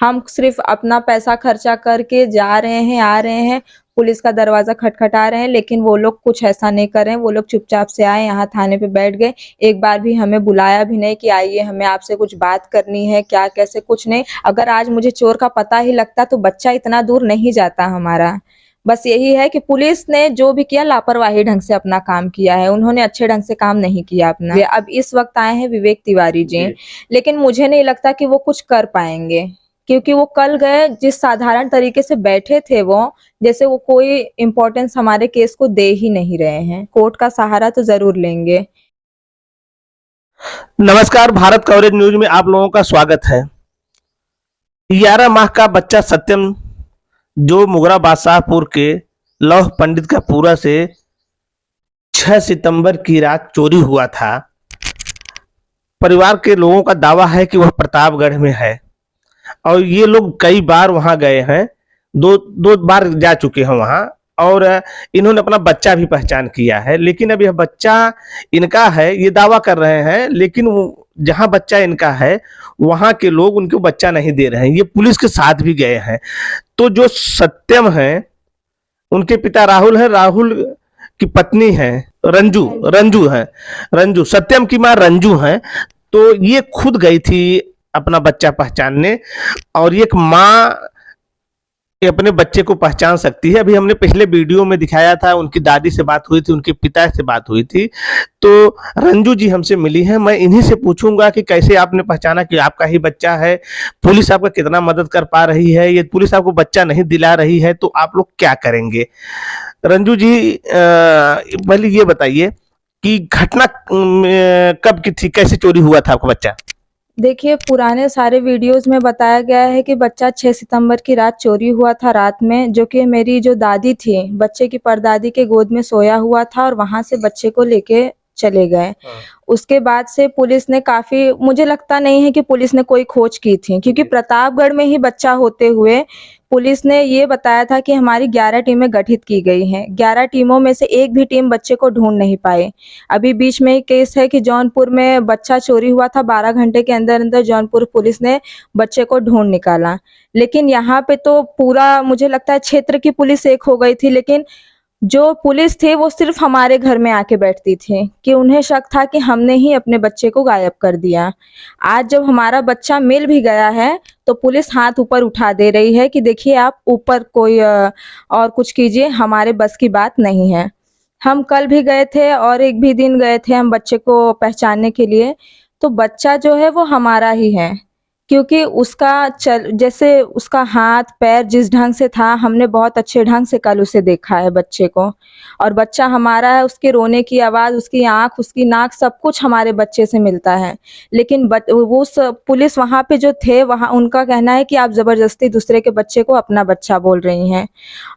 हम सिर्फ अपना पैसा खर्चा करके जा रहे हैं, आ रहे हैं, पुलिस का दरवाजा खटखटा रहे हैं, लेकिन वो लोग कुछ ऐसा नहीं कर रहे हैं। वो लोग चुपचाप से आए, यहाँ थाने पे बैठ गए, एक बार भी हमें बुलाया भी नहीं कि आइए हमें आपसे कुछ बात करनी है, क्या कैसे, कुछ नहीं। अगर आज मुझे चोर का पता ही लगता तो बच्चा इतना दूर नहीं जाता हमारा। बस यही है कि पुलिस ने जो भी किया लापरवाही ढंग से अपना काम किया है, उन्होंने अच्छे ढंग से काम नहीं किया अपना। अब इस वक्त आए हैं विवेक तिवारी जी, लेकिन मुझे नहीं लगता कि वो कुछ कर पाएंगे, क्योंकि वो कल गए जिस साधारण तरीके से बैठे थे, वो जैसे वो कोई इम्पोर्टेंस हमारे केस को दे ही नहीं रहे हैं। कोर्ट का सहारा तो जरूर लेंगे। नमस्कार, भारत कवरेज न्यूज में आप लोगों का स्वागत है। 11 माह का बच्चा सत्यम जो मुगरा बादशाहपुर के लौह पंडित का पूरा से 6 सितंबर की रात चोरी हुआ था। परिवार के लोगों का दावा है कि वह प्रतापगढ़ में है और ये लोग कई बार वहां गए हैं, दो बार जा चुके हैं वहां, और इन्होंने अपना बच्चा भी पहचान किया है। लेकिन अब यह बच्चा इनका है ये दावा कर रहे हैं, लेकिन जहां बच्चा इनका है वहां के लोग उनको बच्चा नहीं दे रहे हैं। ये पुलिस के साथ भी गए हैं। तो जो सत्यम है उनके पिता राहुल है, राहुल की पत्नी है रंजू, सत्यम की माँ रंजू है। तो ये खुद गई थी अपना बच्चा पहचानने, और एक माँ अपने बच्चे को पहचान सकती है। अभी हमने पिछले वीडियो में दिखाया था, उनकी दादी से बात हुई थी, उनके पिता से बात हुई थी। तो रंजू जी हमसे मिली हैं, मैं इन्हीं से पूछूंगा कि कैसे आपने पहचाना कि आपका ही बच्चा है, पुलिस आपका कितना मदद कर पा रही है, ये पुलिस आपको बच्चा नहीं दिला रही है तो आप लोग क्या करेंगे। रंजू जी पहले ये बताइए कि घटना कब की थी, कैसे चोरी हुआ था आपका बच्चा। देखिए, पुराने सारे वीडियोस में बताया गया है कि बच्चा 6 सितंबर की रात चोरी हुआ था रात में, जो कि मेरी जो दादी थी बच्चे की परदादी के गोद में सोया हुआ था और वहां से बच्चे को लेके चले गए। उसके बाद से पुलिस ने काफी, मुझे लगता नहीं है कि पुलिस ने कोई खोज की थी, क्योंकि प्रतापगढ़ में ही बच्चा होते हुए पुलिस ने ये बताया था कि हमारी 11 टीमें गठित की गई हैं। 11 टीमों में से एक भी टीम बच्चे को ढूंढ नहीं पाई। अभी बीच में एक केस है कि जौनपुर में बच्चा चोरी हुआ था, 12 घंटे के अंदर अंदर जौनपुर पुलिस ने बच्चे को ढूंढ निकाला। लेकिन यहाँ पे तो पूरा मुझे लगता है क्षेत्र की पुलिस एक हो गई थी, लेकिन जो पुलिस थे वो सिर्फ हमारे घर में आके बैठती थी कि उन्हें शक था कि हमने ही अपने बच्चे को गायब कर दिया। आज जब हमारा बच्चा मिल भी गया है तो पुलिस हाथ ऊपर उठा दे रही है कि देखिए आप ऊपर कोई और कुछ कीजिए, हमारे बस की बात नहीं है। हम कल भी गए थे और एक भी दिन गए थे हम बच्चे को पहचानने के लिए, तो बच्चा जो है वो हमारा ही है, क्योंकि उसका जैसे उसका हाथ पैर जिस ढंग से था, हमने बहुत अच्छे ढंग से कल उसे देखा है बच्चे को, और बच्चा हमारा है। उसके रोने की आवाज़, उसकी आँख, उसकी नाक, सब कुछ हमारे बच्चे से मिलता है। लेकिन वो पुलिस वहाँ पे जो थे, वहाँ उनका कहना है कि आप ज़बरदस्ती दूसरे के बच्चे को अपना बच्चा बोल रही हैं।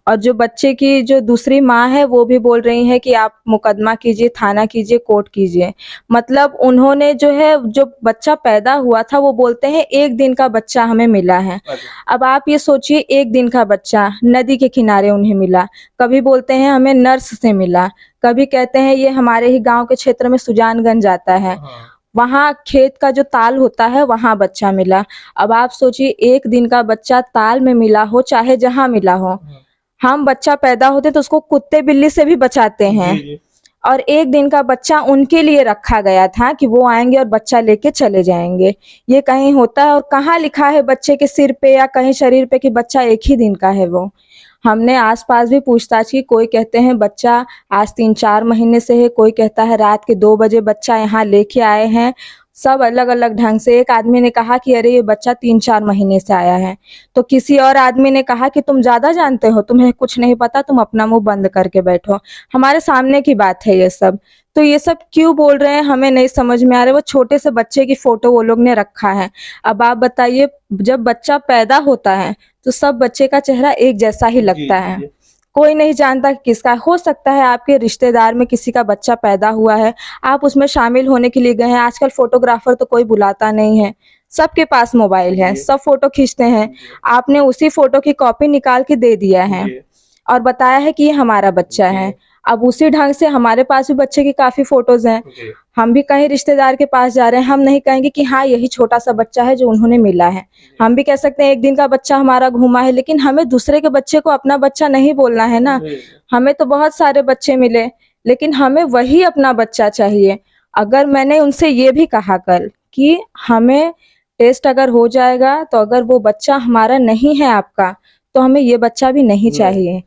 और जो बच्चे की जो दूसरी माँ है वो भी बोल रही है कि आप मुकदमा कीजिए, थाना कीजिए, कोर्ट कीजिए। मतलब उन्होंने जो है, जो बच्चा पैदा हुआ था, वो बोलते हैं एक दिन का बच्चा हमें मिला है। अब आप ये सोचिए, एक दिन का बच्चा नदी के किनारे उन्हें मिला। कभी बोलते हैं हमें नर्स से मिला, कभी कहते हैं ये हमारे ही गांव के क्षेत्र में सुजानगंज आता है, वहां खेत का जो ताल होता है वहां बच्चा मिला। अब आप सोचिए, एक दिन का बच्चा ताल में मिला हो चाहे जहां मिला हो, हम बच्चा पैदा होते तो उसको कुत्ते बिल्ली से भी बचाते हैं, और एक दिन का बच्चा उनके लिए रखा गया था कि वो आएंगे और बच्चा लेके चले जाएंगे। ये कहीं होता है? और कहाँ लिखा है बच्चे के सिर पे या कहीं शरीर पे कि बच्चा एक ही दिन का है। वो हमने आसपास भी पूछताछ की, कोई कहते हैं बच्चा आज 3-4 महीने से है, कोई कहता है रात के 2 बजे बच्चा यहाँ लेके आए हैं। सब अलग अलग ढंग से। एक आदमी ने कहा कि अरे ये बच्चा 3-4 महीने से आया है, तो किसी और आदमी ने कहा कि तुम ज्यादा जानते हो, तुम्हें कुछ नहीं पता, तुम अपना मुंह बंद करके बैठो। हमारे सामने की बात है ये सब। तो ये सब क्यों बोल रहे हैं हमें नहीं समझ में आ रहा है। वो छोटे से बच्चे की फोटो वो लोग ने रखा है। अब आप बताइए, जब बच्चा पैदा होता है तो सब बच्चे का चेहरा एक जैसा ही लगता है। कोई नहीं जानता कि किसका। हो सकता है आपके रिश्तेदार में किसी का बच्चा पैदा हुआ है, आप उसमें शामिल होने के लिए गए हैं। आजकल फोटोग्राफर तो कोई बुलाता नहीं है, सबके पास मोबाइल है, सब फोटो खींचते हैं। आपने उसी फोटो की कॉपी निकाल के दे दिया है और बताया है कि ये हमारा बच्चा है। अब उसी ढंग से हमारे पास भी बच्चे की काफी फोटोज हैं। हम भी कहीं रिश्तेदार के पास जा रहे हैं, हम नहीं कहेंगे कि हाँ यही छोटा सा बच्चा है जो उन्होंने मिला है। हम भी कह सकते हैं एक दिन का बच्चा हमारा घूमा है, लेकिन हमें दूसरे के बच्चे को अपना बच्चा नहीं बोलना है ना। हमें तो बहुत सारे बच्चे मिले, लेकिन हमें वही अपना बच्चा चाहिए। अगर मैंने उनसे ये भी कहा कल कि हमें टेस्ट अगर हो जाएगा तो अगर वो बच्चा हमारा नहीं है आपका, तो हमें ये बच्चा भी नहीं चाहिए।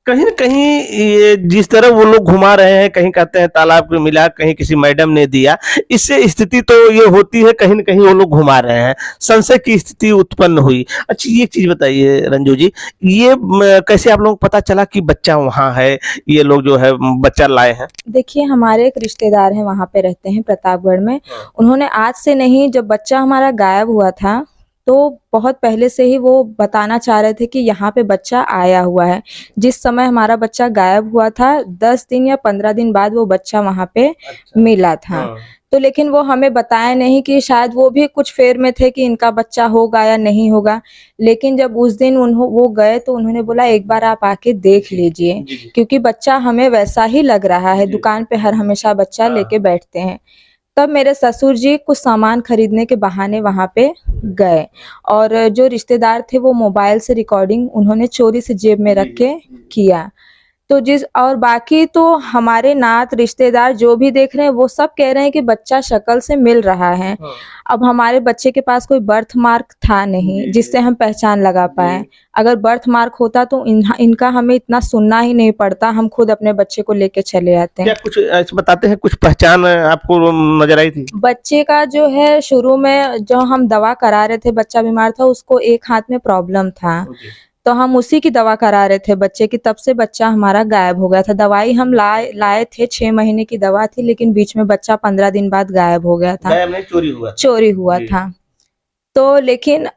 कहीं न कहीं ये जिस तरह वो लोग घुमा रहे हैं, कहीं कहते हैं तालाब में मिला, कहीं किसी मैडम ने दिया, इससे स्थिति तो ये होती है कहीं न कहीं वो लोग घुमा रहे हैं, संशय की स्थिति उत्पन्न हुई। अच्छा ये एक चीज़ बताइए रंजू जी, ये कैसे आप लोगों को पता चला कि बच्चा वहाँ है, ये लोग जो है बच्चा लाए हैं? देखिए हमारे एक रिश्तेदार हैं, वहाँ पे रहते हैं प्रतापगढ़ में। उन्होंने आज से नहीं, जब बच्चा हमारा गायब हुआ था तो बहुत पहले से ही वो बताना चाह रहे थे कि यहाँ पे बच्चा आया हुआ है। जिस समय हमारा बच्चा गायब हुआ था 10 दिन या 15 दिन बाद वो बच्चा वहाँ पे मिला था। तो लेकिन वो हमें बताया नहीं कि शायद वो भी कुछ फेर में थे कि इनका बच्चा होगा या नहीं होगा। लेकिन जब उस दिन वो गए तो उन्होंने बोला एक बार आप आके देख लीजिए, क्योंकि बच्चा हमें वैसा ही लग रहा है। दुकान पे हर हमेशा बच्चा लेके बैठते हैं। तब मेरे ससुर जी कुछ सामान खरीदने के बहाने वहाँ पे गए, और जो रिश्तेदार थे वो मोबाइल से रिकॉर्डिंग उन्होंने चोरी से जेब में रख के किया। तो और बाकी तो हमारे नात रिश्तेदार जो भी देख रहे हैं वो सब कह रहे हैं कि बच्चा शक्ल से मिल रहा है। अब हमारे बच्चे के पास कोई बर्थ मार्क था नहीं जिससे हम पहचान लगा पाए। अगर बर्थ मार्क होता तो इनका हमें इतना सुनना ही नहीं पड़ता, हम खुद अपने बच्चे को लेके चले आते हैं। क्या कुछ ऐसे बताते हैं, कुछ पहचान आपको नजर आई थी? बच्चे का जो है, शुरू में जो हम दवा करा रहे थे, बच्चा बीमार था, उसको एक हाथ में प्रॉब्लम था, तो हम उसी की दवा करा रहे थे बच्चे की। तब से बच्चा हमारा गायब हो गया था। दवाई हम लाए थे, 6 महीने की दवा थी, लेकिन बीच में बच्चा 15 दिन बाद गायब हो गया था। गायब नहीं, चोरी हुआ था। तो लेकिन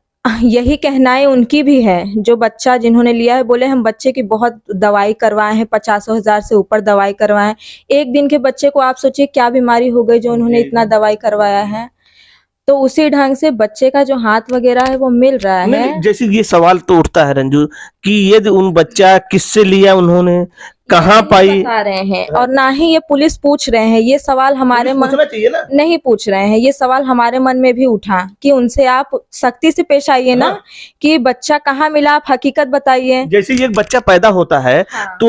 यही कहनाएं उनकी भी है, जो बच्चा जिन्होंने लिया है, बोले हम बच्चे की बहुत दवाई करवाए हैं, 50,000 से ऊपर दवाई करवाए। एक दिन के बच्चे को आप सोचिए क्या बीमारी हो गई जो उन्होंने इतना दवाई करवाया है। तो उसी ढंग से बच्चे का जो हाथ वगैरह है वो मिल रहा है। जैसे ये सवाल तो उठता है रंजू कि ये उन बच्चा किससे लिया, उन्होंने कहाँ पाई, बता रहे हैं, और ना ही ये पुलिस पूछ रहे हैं। ये सवाल हमारे मन चाहिए ना? नहीं पूछ रहे हैं। ये सवाल हमारे मन में भी उठा कि उनसे आप सख्ती से पेश आइए ना, कि बच्चा कहाँ मिला, आप हकीकत बताइए। जैसे ये बच्चा पैदा होता है तो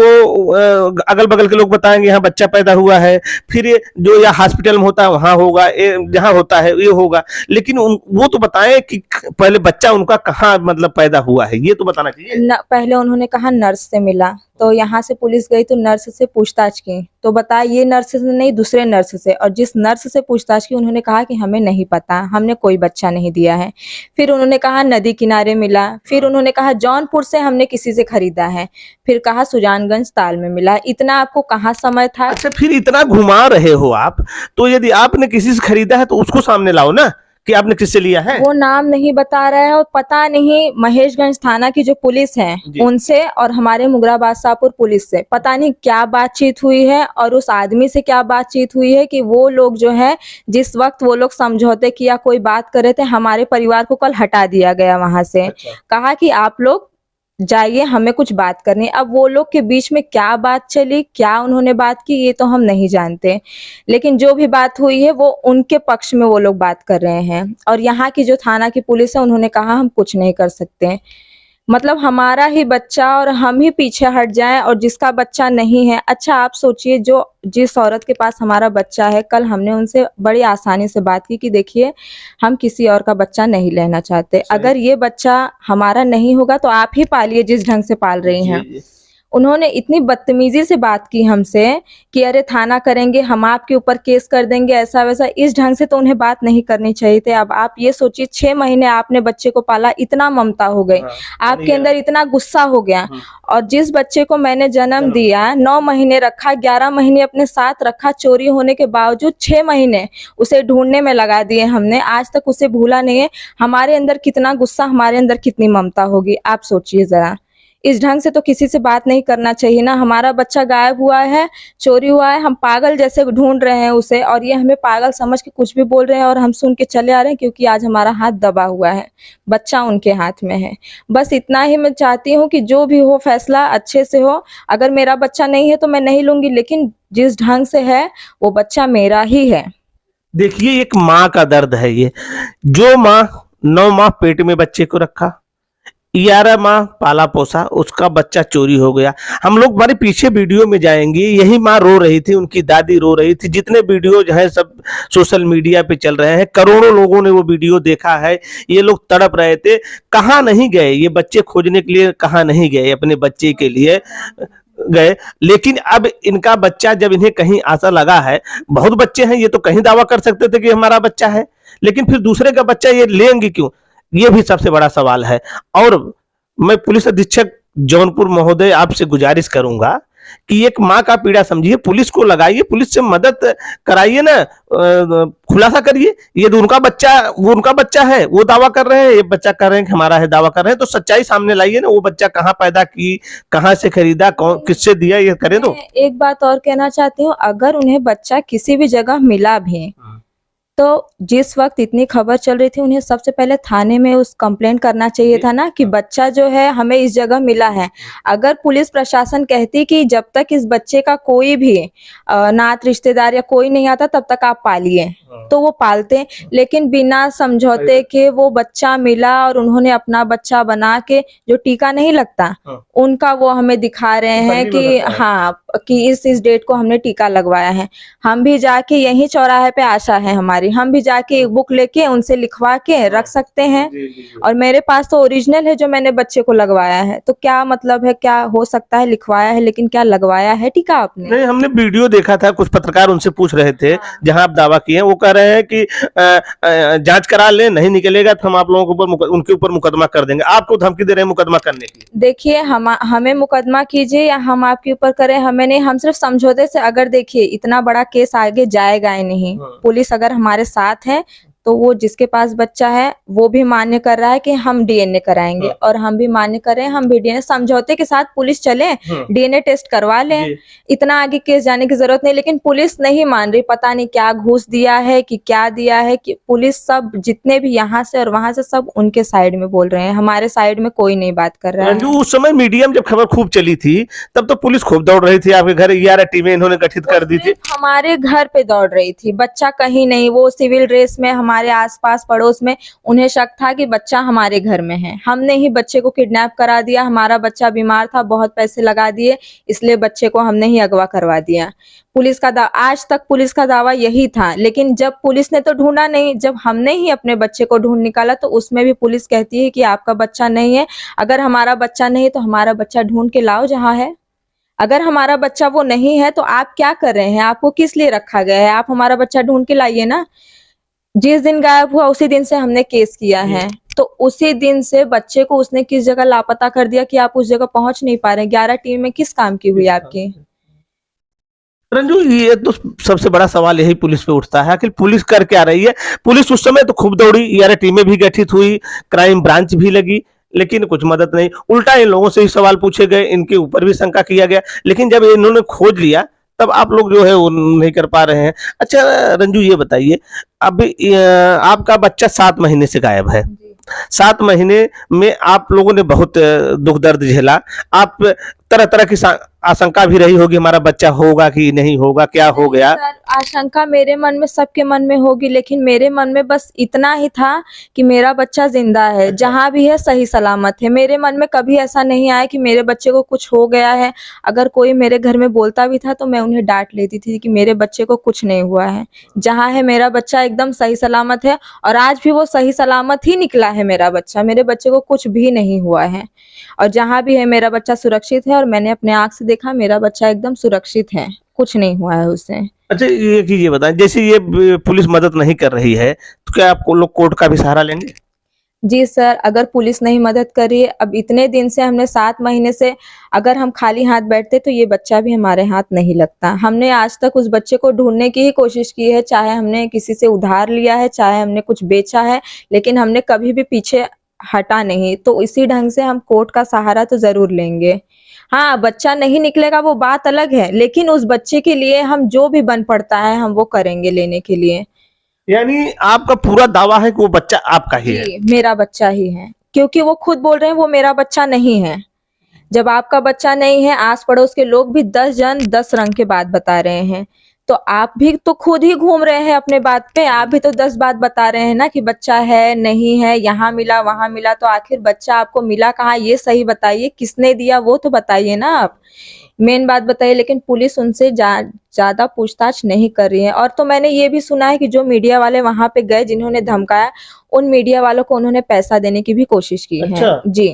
अगल बगल के लोग बताएंगे यहाँ बच्चा पैदा हुआ है, फिर ये जो या हॉस्पिटल में होता है वहां होगा, जहाँ होता है ये होगा, लेकिन वो तो बताएं कि पहले बच्चा उनका कहाँ मतलब पैदा हुआ है, ये तो बताना चाहिए। पहले उन्होंने कहा नर्स से मिला, तो यहाँ से पुलिस गई तो नर्स से पूछताछ की, तो बताया ये नर्स से नहीं, दूसरे नर्स से। और जिस नर्स से पूछताछ की उन्होंने कहा कि हमें नहीं पता, हमने कोई बच्चा नहीं दिया है। फिर उन्होंने कहा नदी किनारे मिला, फिर उन्होंने कहा जौनपुर से हमने किसी से खरीदा है, फिर कहा सुजानगंज ताल में मिला। इतना आपको कहाँ समय था? अच्छा, फिर इतना घुमा रहे हो आप, तो यदि आपने किसी से खरीदा है तो उसको सामने लाओ ना कि आपने किससे लिया है। वो नाम नहीं बता रहा है, और पता नहीं महेशगंज थाना की जो पुलिस है उनसे और हमारे मुगराबाद शाहपुर पुलिस से पता नहीं क्या बातचीत हुई है, और उस आदमी से क्या बातचीत हुई है कि वो लोग जो है, जिस वक्त वो लोग समझौते किया कोई बात कर रहे थे, हमारे परिवार को कल हटा दिया गया वहां से। कहा कि आप लोग जाइए, हमें कुछ बात करनी है। अब वो लोग के बीच में क्या बात चली, क्या उन्होंने बात की, ये तो हम नहीं जानते, लेकिन जो भी बात हुई है वो उनके पक्ष में वो लोग बात कर रहे हैं। और यहाँ की जो थाना की पुलिस है उन्होंने कहा हम कुछ नहीं कर सकते। मतलब हमारा ही बच्चा और हम ही पीछे हट जाएं, और जिसका बच्चा नहीं है। अच्छा आप सोचिए, जो जिस औरत के पास हमारा बच्चा है, कल हमने उनसे बड़ी आसानी से बात की कि देखिए हम किसी और का बच्चा नहीं लेना चाहते, अगर ये बच्चा हमारा नहीं होगा तो आप ही पालिए जिस ढंग से पाल रही हैं। उन्होंने इतनी बदतमीजी से बात की हमसे कि अरे थाना करेंगे, हम आपके ऊपर केस कर देंगे, ऐसा वैसा। इस ढंग से तो उन्हें बात नहीं करनी चाहिए थी। अब आप ये सोचिए 6 महीने आपने बच्चे को पाला, इतना ममता हो गई, आपके अंदर इतना गुस्सा हो गया। और जिस बच्चे को मैंने जन्म दिया, 9 महीने रखा, 11 महीने अपने साथ रखा, चोरी होने के बावजूद 6 महीने उसे ढूंढने में लगा दिए हमने, आज तक उसे भूला नहीं है। हमारे अंदर कितना गुस्सा, हमारे अंदर कितनी ममता होगी, आप सोचिए जरा। इस ढंग से तो किसी से बात नहीं करना चाहिए ना। हमारा बच्चा गायब हुआ है, चोरी हुआ है, हम पागल जैसे ढूंढ रहे हैं उसे, और ये हमें पागल समझ के कुछ भी बोल रहे हैं, और हम सुन के चले आ रहे हैं, क्योंकि आज हमारा हाथ दबा हुआ है, बच्चा उनके हाथ में है। बस इतना ही मैं चाहती हूँ कि जो भी हो फैसला अच्छे से हो। अगर मेरा बच्चा नहीं है तो मैं नहीं लूंगी, लेकिन जिस ढंग से है वो बच्चा मेरा ही है। देखिए एक माँ का दर्द है ये, जो माँ 9 माह पेट में बच्चे को रखा, 11 माह पाला पोसा, उसका बच्चा चोरी हो गया। हम लोग हमारे पीछे वीडियो में जाएंगे, यही माँ रो रही थी, उनकी दादी रो रही थी, जितने वीडियो जो है सब सोशल मीडिया पे चल रहे हैं, करोड़ों लोगों ने वो वीडियो देखा है। ये लोग तड़प रहे थे, कहाँ नहीं गए ये बच्चे खोजने के लिए, कहाँ नहीं गए अपने बच्चे के लिए गए। लेकिन अब इनका बच्चा, जब इन्हें कहीं आशा लगा है, बहुत बच्चे हैं, ये तो कहीं दावा कर सकते थे कि हमारा बच्चा है, लेकिन फिर दूसरे का बच्चा ये लेंगे क्यों, ये भी सबसे बड़ा सवाल है। और मैं पुलिस अधीक्षक जौनपुर महोदय आपसे गुजारिश करूंगा कि एक माँ का पीड़ा समझिए, पुलिस को लगाइए, पुलिस से मदद कराइए ना, खुलासा करिए। ये तो उनका बच्चा, वो उनका बच्चा है, वो दावा कर रहे हैं, ये बच्चा कर रहे हैं कि हमारा है, दावा कर रहे हैं, तो सच्चाई सामने लाइए ना, वो बच्चा कहाँ पैदा की, कहाँ से खरीदा, कौन किससे दिया, ये करें तो। मैं एक बात और कहना चाहती हूँ, अगर उन्हें बच्चा किसी भी जगह मिला भी, तो जिस वक्त इतनी खबर चल रही थी, उन्हें सबसे पहले थाने में उस कंप्लेंट करना चाहिए था ना कि बच्चा जो है हमें इस जगह मिला है। अगर पुलिस प्रशासन कहती कि जब तक इस बच्चे का कोई भी नात रिश्तेदार या कोई नहीं आता तब तक आप पालिए, तो वो पालते, लेकिन बिना समझौते के वो बच्चा मिला और उन्होंने अपना बच्चा बना के, जो टीका नहीं लगता उनका वो हमें दिखा रहे हैं कि हाँ कि इस डेट को हमने टीका लगवाया है। हम भी जाके यहीं चौराहे पे आशा है हमारी, हम भी जाके एक बुक लेके उनसे लिखवा के रख सकते हैं। और मेरे पास तो ओरिजिनल है जो मैंने बच्चे को लगवाया है, तो क्या मतलब है, क्या हो सकता है लिखवाया है लेकिन क्या लगवाया है टीका आपने? नहीं, हमने वीडियो देखा था, कुछ पत्रकार उनसे पूछ रहे थे जहां आप दावा किए हैं, वो कह रहे हैं कि जांच करा ले, नहीं निकलेगा तो हम आप लोगों के ऊपर, उनके ऊपर मुकदमा कर देंगे। आपको धमकी दे रहे हैं मुकदमा करने की? देखिए, हमें मुकदमा कीजिए या हम आपके ऊपर करें, हमें नहीं, हम सिर्फ समझौते से, अगर देखिए इतना बड़ा केस आगे जाएगा ही नहीं। पुलिस अगर हमारे साथ है तो वो जिसके पास बच्चा है वो भी मान्य कर रहा है कि हम डीएनए कराएंगे, और हम भी मान्य करें, हम भी डीएनए समझौते के साथ पुलिस चले, डीएनए टेस्ट करवा लें, इतना आगे केस जाने की जरूरत नहीं। लेकिन पुलिस नहीं मान रही, पता नहीं क्या घूस दिया है कि क्या दिया है, कि पुलिस सब जितने भी यहाँ से और वहां से सब उनके साइड में बोल रहे हैं, हमारे साइड में कोई नहीं बात कर रहा है। रंजू, उस समय मीडिया में जब खबर खूब चली थी तब तो पुलिस खूब दौड़ रही थी आपके घर, 11 टीमें इन्होंने गठित कर दी थी। हमारे घर पे दौड़ रही थी, बच्चा कहीं नहीं, वो सिविल ड्रेस में हमारे आसपास पड़ोस में, उन्हें शक था कि बच्चा हमारे घर में है। हमने ही बच्चे को किडनैप करा दिया, हमारा बच्चा बीमार था, बहुत पैसे लगा दिए, इसलिए बच्चे को हमने ही अगवा करवा दिया। पुलिस का आज तक पुलिस का दावा यही था, लेकिन जब पुलिस ने तो ढूंढा नहीं, जब हमने ही अपने बच्चे को ढूंढ निकाला तो उसमें भी पुलिस कहती है कि आपका बच्चा नहीं है। अगर हमारा बच्चा नहीं है तो हमारा बच्चा ढूंढ के लाओ जहाँ है। अगर हमारा बच्चा वो नहीं है तो आप क्या कर रहे हैं, आपको किस लिए रखा गया है? आप हमारा बच्चा ढूंढ के लाइए ना। जिस दिन गायब हुआ उसी दिन से हमने केस किया है, तो उसी दिन से बच्चे को उसने किस जगह लापता कर दिया कि आप उस जगह पहुंच नहीं पा रहे। 11 टीम में किस काम की हुई आपकी? रंजू, ये तो सबसे बड़ा सवाल यही पुलिस पे उठता है, आखिर पुलिस कर क्या रही है? पुलिस उस समय तो खूब दौड़ी, 11 टीमें भी गठित हुई, क्राइम ब्रांच भी लगी, लेकिन कुछ मदद नहीं। उल्टा इन लोगों से ही सवाल पूछे गए, इनके ऊपर भी शंका किया गया, लेकिन जब इन्होंने खोज लिया तब आप लोग जो है वो नहीं कर पा रहे हैं। अच्छा रंजू, ये बताइए, अब आपका बच्चा 7 महीने से गायब है, 7 महीने में आप लोगों ने बहुत दुख दर्द झेला, आप तरह तरह की आशंका भी रही होगी, हमारा बच्चा होगा कि नहीं होगा, क्या हो गया? सर, आशंका मेरे मन में, सबके मन में होगी, लेकिन मेरे मन में बस इतना ही था कि मेरा बच्चा जिंदा है, जहाँ भी है सही सलामत है। मेरे मन में कभी ऐसा नहीं आया कि मेरे बच्चे को कुछ हो गया है। अगर कोई मेरे घर में बोलता भी था तो मैं उन्हें डांट लेती थी कि मेरे बच्चे को कुछ नहीं हुआ है। जहाँ है मेरा बच्चा एकदम सही सलामत है, और आज भी वो सही सलामत ही निकला है मेरा बच्चा। मेरे बच्चे को कुछ भी नहीं हुआ है, और जहाँ भी है मेरा बच्चा सुरक्षित है, और मैंने अपने आंख से देखा, मेरा बच्चा एकदम सुरक्षित है, कुछ नहीं हुआ है उसे। अच्छा ये बताएं, जैसे ये पुलिस मदद नहीं कर रही है तो क्या आप लोग कोर्ट का भी सहारा लेंगे? जी सर, अगर पुलिस नहीं मदद करी, अब इतने दिन से हमने 7 महीने से अगर हम खाली हाथ बैठते तो ये बच्चा भी हमारे हाथ नहीं लगता। हमने आज तक उस बच्चे को ढूंढने की ही कोशिश की है, चाहे हमने किसी से उधार लिया है, चाहे हमने कुछ बेचा है, लेकिन हमने कभी भी पीछे हटा नहीं। तो इसी ढंग से हम कोर्ट का सहारा तो जरूर लेंगे। हाँ, बच्चा नहीं निकलेगा वो बात अलग है, लेकिन उस बच्चे के लिए हम जो भी बन पड़ता है हम वो करेंगे लेने के लिए। यानी आपका पूरा दावा है कि वो बच्चा आपका ही है? मेरा बच्चा ही है, क्योंकि वो खुद बोल रहे हैं वो मेरा बच्चा नहीं है। जब आपका बच्चा नहीं है, आस पड़ोस के लोग भी 10 जन 10 रंग के बात बता रहे हैं, तो आप भी तो खुद ही घूम रहे हैं अपने बात पे, आप भी तो 10 बात बता रहे हैं ना कि बच्चा है नहीं है, यहाँ मिला वहां मिला, तो आखिर बच्चा आपको मिला कहाँ ये सही बताइए, किसने दिया वो तो बताइए ना आप, मेन बात बताइए। लेकिन पुलिस उनसे ज्यादा पूछताछ नहीं कर रही है। और तो मैंने ये भी सुना है कि जो मीडिया वाले वहां पे गए जिन्होंने धमकाया, उन मीडिया वालों को उन्होंने पैसा देने की भी कोशिश की है। अच्छा। जी,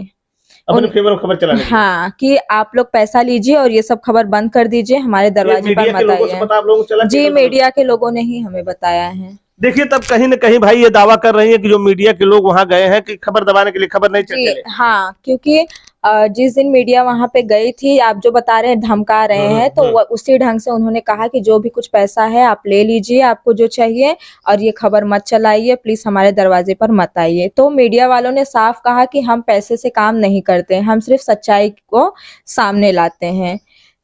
अपने फेवर में खबर चलाने के लिए। हाँ, कि आप लोग पैसा लीजिए और ये सब खबर बंद कर दीजिए, हमारे ये दरवाजे पर मीडिया के मत लोगों से आइए। पता आप लोगों को चला कि जी, ये लोग- मीडिया के लोगों ने ही हमें बताया है। देखिए तब कहीं न कहीं भाई ये दावा कर रही है कि जो मीडिया के लोग वहां गए हैं कि खबर दबाने के लिए, खबर नहीं जी चले। हाँ, क्योंकि जिस दिन मीडिया वहां पे गई थी, आप जो बता रहे हैं धमका रहे हैं, तो उसी ढंग से उन्होंने कहा कि जो भी कुछ पैसा है आप ले लीजिए, आपको जो चाहिए, और ये खबर मत चलाइए, प्लीज हमारे दरवाजे पर मत आइए। तो मीडिया वालों ने साफ कहा कि हम पैसे से काम नहीं करते, हम सिर्फ सच्चाई को सामने लाते हैं।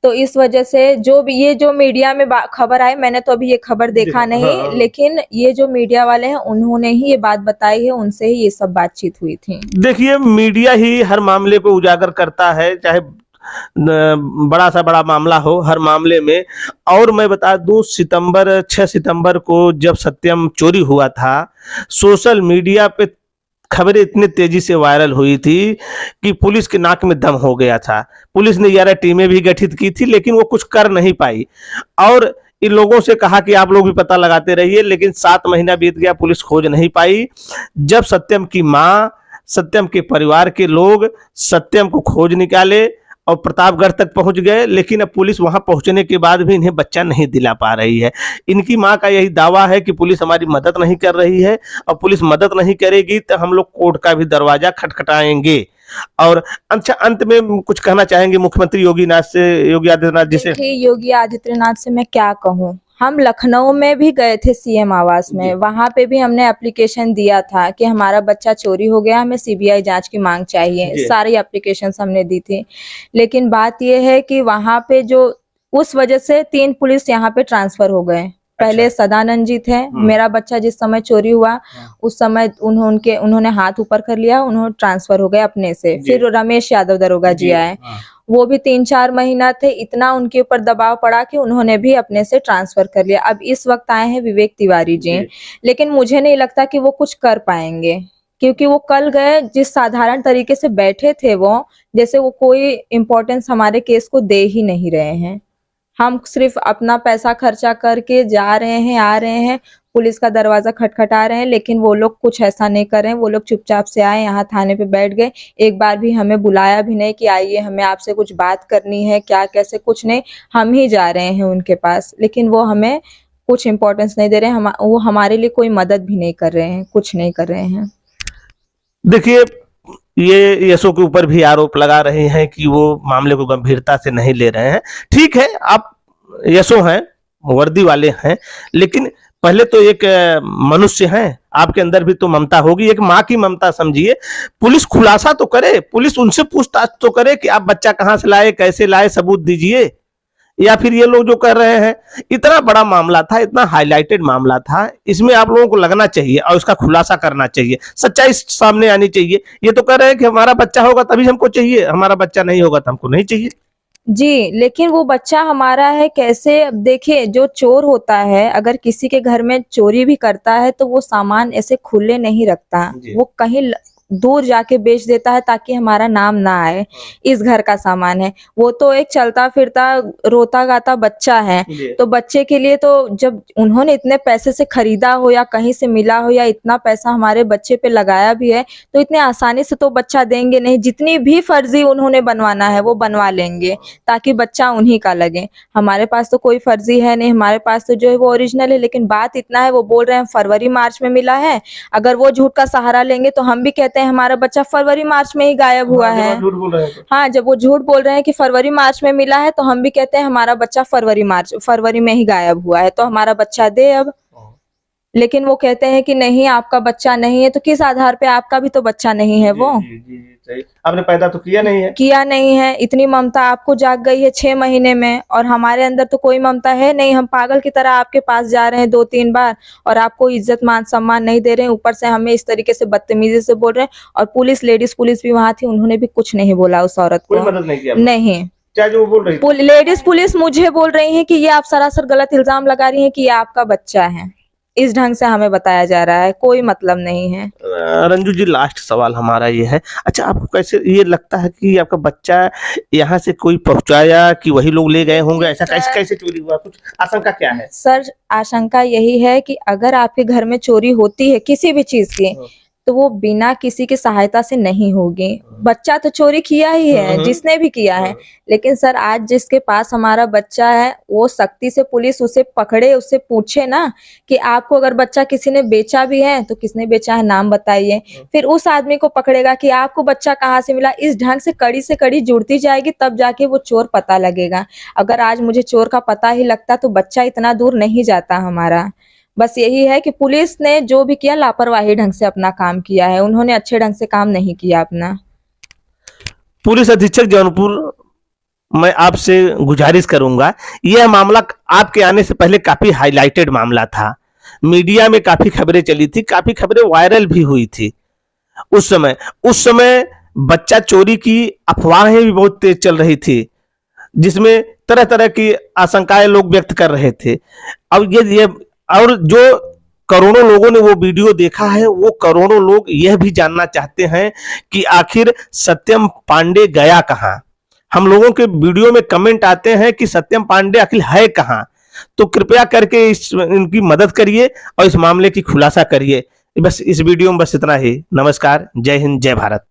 तो इस वजह से जो भी ये जो मीडिया में खबर आई, मैंने तो अभी ये खबर देखा नहीं, लेकिन ये जो मीडिया वाले हैं उन्होंने ही ये बात बताई है, उनसे ही ये सब बातचीत हुई थी। देखिए मीडिया ही हर मामले को उजागर करता है, चाहे बड़ा सा बड़ा मामला हो, हर मामले में। और मैं बता दूं 6 सितंबर को जब सत्यम चोरी हुआ था, सोशल मीडिया पे खबरें इतनी तेजी से वायरल हुई थी कि पुलिस के नाक में दम हो गया था। पुलिस ने 11 टीमें भी गठित की थी, लेकिन वो कुछ कर नहीं पाई। और इन लोगों से कहा कि आप लोग भी पता लगाते रहिए, लेकिन 7 महीना बीत गया, पुलिस खोज नहीं पाई। जब सत्यम की माँ, सत्यम के परिवार के लोग सत्यम को खोज निकाले और प्रतापगढ़ तक पहुंच गए, लेकिन अब पुलिस वहां पहुंचने के बाद भी इन्हें बच्चा नहीं दिला पा रही है। इनकी मां का यही दावा है कि पुलिस हमारी मदद नहीं कर रही है, और पुलिस मदद नहीं करेगी तो हम लोग कोर्ट का भी दरवाजा खटखटाएंगे। और अच्छा, अंत में कुछ कहना चाहेंगे मुख्यमंत्री योगी आदित्यनाथ जी से? देखिए, योगी आदित्यनाथ से मैं क्या कहूँ, हम लखनऊ में भी गए थे सीएम आवास में, वहां पे भी हमने एप्लीकेशन दिया था कि हमारा बच्चा चोरी हो गया, हमें सीबीआई जांच की मांग चाहिए, सारी एप्लीकेशन हमने दी थी। लेकिन बात यह है कि वहां पे जो उस वजह से 3 पुलिस यहाँ पे ट्रांसफर हो गए। पहले सदानंद जी थे, मेरा बच्चा जिस समय चोरी हुआ उस समय उन्होंने हाथ ऊपर कर लिया, उन्होंने ट्रांसफर हो गए अपने से। फिर रमेश यादव दरोगा जी आए, वो भी 3-4 महीना थे, इतना उनके ऊपर दबाव पड़ा कि उन्होंने भी अपने से ट्रांसफर कर लिया। अब इस वक्त आए हैं विवेक तिवारी जी, लेकिन मुझे नहीं लगता कि वो कुछ कर पाएंगे, क्योंकि वो कल गए जिस साधारण तरीके से बैठे थे, वो जैसे वो कोई इम्पोर्टेंस हमारे केस को दे ही नहीं रहे हैं। हम सिर्फ अपना पैसा खर्चा करके जा रहे हैं, आ रहे हैं, पुलिस का दरवाजा खटखटा रहे हैं, लेकिन वो लोग कुछ ऐसा नहीं कर रहे हैं। वो लोग चुपचाप से आए, यहाँ थाने पे बैठ गए, एक बार भी हमें बुलाया भी नहीं कि आइए हमें आपसे कुछ बात करनी है, क्या कैसे, कुछ नहीं। हम ही जा रहे हैं उनके पास, लेकिन वो हमें कुछ इम्पोर्टेंस नहीं दे रहे हैं, वो हमारे लिए कोई मदद भी नहीं कर रहे हैं, कुछ नहीं कर रहे हैं। देखिए, ये यशो के ऊपर भी आरोप लगा रहे हैं कि वो मामले को गंभीरता से नहीं ले रहे हैं। ठीक है, आप यशो हैं, वर्दी वाले हैं, लेकिन पहले तो एक मनुष्य हैं, आपके अंदर भी तो ममता होगी, एक माँ की ममता समझिए। पुलिस खुलासा तो करे, पुलिस उनसे पूछताछ तो करे कि आप बच्चा कहाँ से लाए, कैसे लाए, सबूत दीजिए। या फिर ये लोग जो कर रहे हैं, इतना बड़ा मामला था, इतना हाईलाइटेड मामला था, इसमें आप लोगों को लगना चाहिए और इसका खुलासा करना चाहिए, सच्चाई सामने आनी चाहिए। ये तो कह रहे हैं कि हमारा बच्चा होगा तभी हमको चाहिए, हमारा बच्चा नहीं होगा तो हमको नहीं चाहिए। जी, लेकिन वो बच्चा हमारा है कैसे? अब देखिए, जो चोर होता है अगर किसी के घर में चोरी भी करता है तो वो सामान ऐसे खुले नहीं रखता, वो कहीं दूर जाके बेच देता है ताकि हमारा नाम ना आए। इस घर का सामान है, वो तो एक चलता फिरता रोता गाता बच्चा है, तो बच्चे के लिए तो जब उन्होंने इतने पैसे से खरीदा हो या कहीं से मिला हो या इतना पैसा हमारे बच्चे पे लगाया भी है, तो इतने आसानी से तो बच्चा देंगे नहीं। जितनी भी फर्जी उन्होंने बनवाना है वो बनवा लेंगे ताकि बच्चा उन्हीं का लगे। हमारे पास तो कोई फर्जी है नहीं, हमारे पास तो जो है वो ओरिजिनल है। लेकिन बात इतना है, वो बोल रहे हैं फरवरी मार्च में मिला है, अगर वो झूठ का सहारा लेंगे तो हम भी कहते हैं हमारा बच्चा फरवरी मार्च में ही गायब हुआ है। हाँ, जब वो झूठ बोल रहे हैं कि फरवरी मार्च में मिला है तो हम भी कहते हैं हमारा बच्चा फरवरी में ही गायब हुआ है, तो हमारा बच्चा दे अब। लेकिन वो कहते हैं कि नहीं आपका बच्चा नहीं है, तो किस आधार पे? आपका भी तो बच्चा नहीं है वो। आपने पैदा तो किया नहीं है। इतनी ममता आपको जाग गई है 6 महीने में, और हमारे अंदर तो कोई ममता है नहीं। हम पागल की तरह आपके पास जा रहे हैं 2-3 बार और आपको इज्जत मान सम्मान नहीं दे रहे हैं, ऊपर से हमें इस तरीके से बदतमीजी से बोल रहे हैं। और लेडीज पुलिस भी वहां थी, उन्होंने भी कुछ नहीं बोला उस औरत को, कोई मदद नहीं किया। नहीं, क्या जो वो बोल रही थी? लेडीज पुलिस मुझे बोल रही है कि ये आप सरासर गलत इल्जाम लगा रही हैं कि ये आपका बच्चा है, इस ढंग से हमें बताया जा रहा है, कोई मतलब नहीं है। रंजू जी, लास्ट सवाल हमारा ये है, अच्छा आपको कैसे ये लगता है कि आपका बच्चा यहाँ से कोई पहुंचाया कि वही लोग ले गए होंगे, ऐसा कैसे कैसे चोरी हुआ, कुछ आशंका क्या है? सर आशंका यही है कि अगर आपके घर में चोरी होती है किसी भी चीज की, तो वो बिना किसी की सहायता से नहीं होगी। बच्चा तो चोरी किया ही है, जिसने भी किया है, लेकिन सर आज जिसके पास हमारा बच्चा है वो सख्ती से पुलिस उसे पकड़े, उससे पूछे ना कि आपको अगर बच्चा किसी ने बेचा भी है तो किसने बेचा है, नाम बताइए। फिर उस आदमी को पकड़ेगा कि आपको बच्चा कहाँ से मिला। इस ढंग से कड़ी जुड़ती जाएगी, तब जाके वो चोर पता लगेगा। अगर आज मुझे चोर का पता ही लगता तो बच्चा इतना दूर नहीं जाता हमारा। बस यही है कि पुलिस ने जो भी किया लापरवाही ढंग से अपना काम किया है, उन्होंने अच्छे ढंग से काम नहीं किया अपना। पुलिस अधीक्षक जौनपुर, मैं आपसे गुजारिश करूंगा, यह मामला आपके आने से पहले काफी हाईलाइटेड मामला था, मीडिया में काफी खबरें चली थी, काफी खबरें वायरल भी हुई थी। उस समय बच्चा चोरी की अफवाहें भी बहुत तेज चल रही थी, जिसमें तरह तरह की आशंकाएं लोग व्यक्त कर रहे थे। अब ये और जो करोड़ों लोगों ने वो वीडियो देखा है, वो करोड़ों लोग यह भी जानना चाहते हैं कि आखिर सत्यम पांडे गया कहां। हम लोगों के वीडियो में कमेंट आते हैं कि सत्यम पांडे आखिर है कहां। तो कृपया करके इनकी मदद करिए और इस मामले की खुलासा करिए। बस इस वीडियो में बस इतना ही। नमस्कार, जय हिंद, जय भारत।